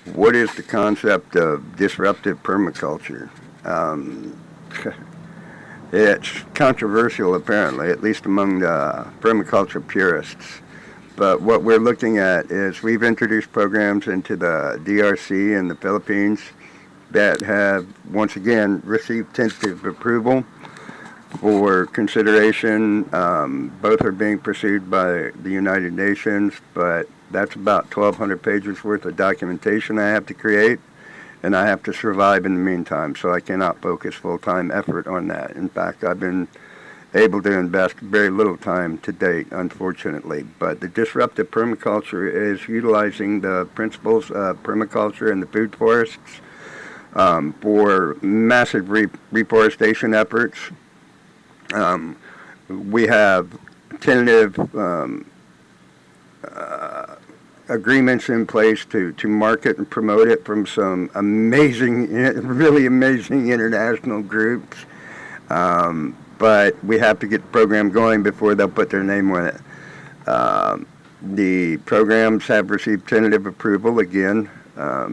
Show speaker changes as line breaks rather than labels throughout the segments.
What is the concept of disruptive permaculture? It's controversial, apparently, at least among the permaculture purists. But what we're looking at is we've introduced programs into the DRC and the Philippines that have, once again, received tentative approval for consideration. Both are being pursued by the United Nations, but that's about 1,200 pages worth of documentation I have to create, and I have to survive in the meantime, so I cannot focus full-time effort on that. In fact, I've been able to invest very little time to date, unfortunately. But the disruptive permaculture is utilizing the principles of permaculture and the food forests for massive reforestation efforts. We have tentative agreements in place to market and promote it from some amazing, really amazing international groups. But we have to get the program going before they'll put their name on it. The programs have received tentative approval again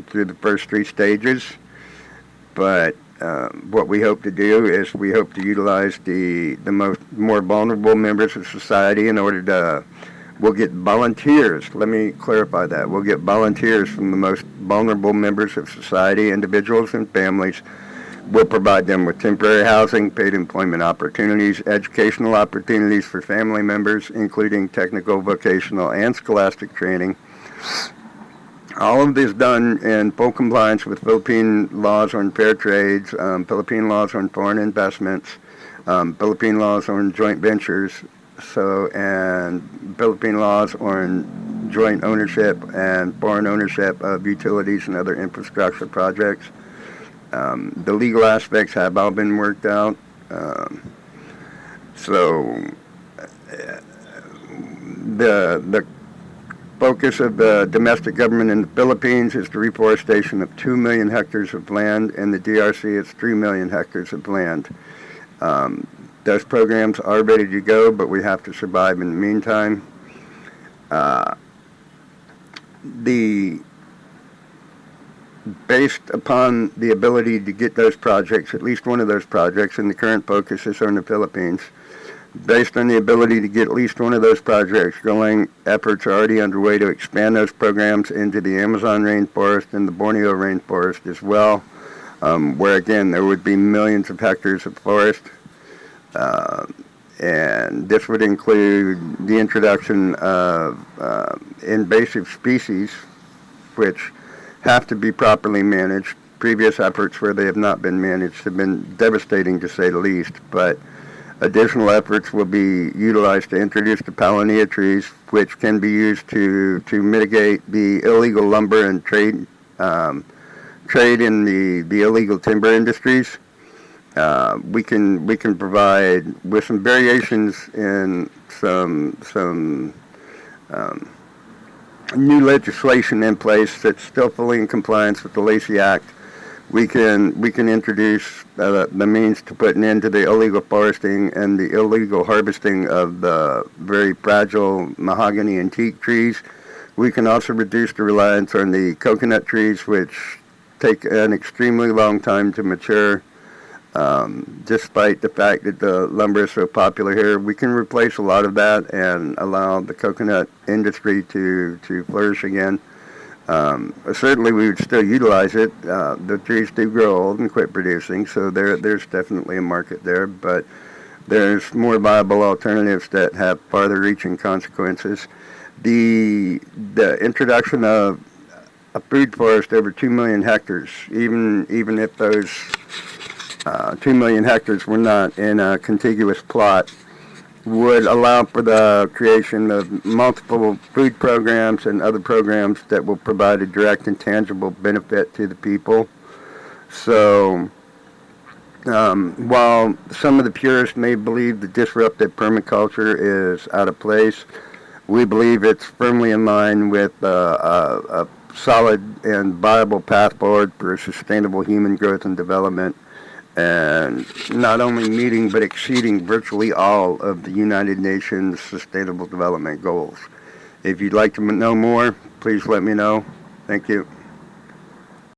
through the first three stages. But what we hope to do is we hope to utilize the more vulnerable members of society in order to, we'll get volunteers, let me clarify that, we'll get volunteers from the most vulnerable members of society, individuals and families. We'll provide them with temporary housing, paid employment opportunities, educational opportunities for family members, including technical, vocational, and scholastic training. All of this done in full compliance with Philippine laws on fair trades, Philippine laws on foreign investments, Philippine laws on joint ventures, and Philippine laws on joint ownership and foreign ownership of utilities and other infrastructure projects. The legal aspects have all been worked out. The focus of the domestic government in the Philippines is the reforestation of 2 million hectares of land. In the DRC, it's 3 million hectares of land. Those programs are ready to go, but we have to survive in the meantime. Based upon the ability to get those projects, at least one of those projects, and the current focus is on the Philippines, based on the ability to get at least one of those projects going, efforts are already underway to expand those programs into the Amazon rainforest and the Borneo rainforest as well, where again there would be millions of hectares of forest. And this would include the introduction of invasive species, which have to be properly managed. Previous efforts where they have not been managed have been devastating, to say the least, but additional efforts will be utilized to introduce the palinea trees, which can be used to mitigate the illegal lumber and trade in the illegal timber industries. We can provide, with some variations in some new legislation in place that's still fully in compliance with the Lacey Act. We can introduce the means to put an end to the illegal foresting and the illegal harvesting of the very fragile mahogany and teak trees. We can also reduce the reliance on the coconut trees, which take an extremely long time to mature. Despite the fact that the lumber is so popular here, we can replace a lot of that and allow the coconut industry to flourish again. Certainly we would still utilize it. The trees do grow old and quit producing, so there's definitely a market there, but there's more viable alternatives that have farther reaching consequences. The introduction of a food forest over 2 million hectares, even if those 2 million hectares were not in a contiguous plot, would allow for the creation of multiple food programs and other programs that will provide a direct and tangible benefit to the people. So while some of the purists may believe the disruptive permaculture is out of place, we believe it's firmly in line with a solid and viable path forward for sustainable human growth and development, and not only meeting but exceeding virtually all of the United Nations Sustainable Development Goals. If you'd like to know more, please let me know. Thank you.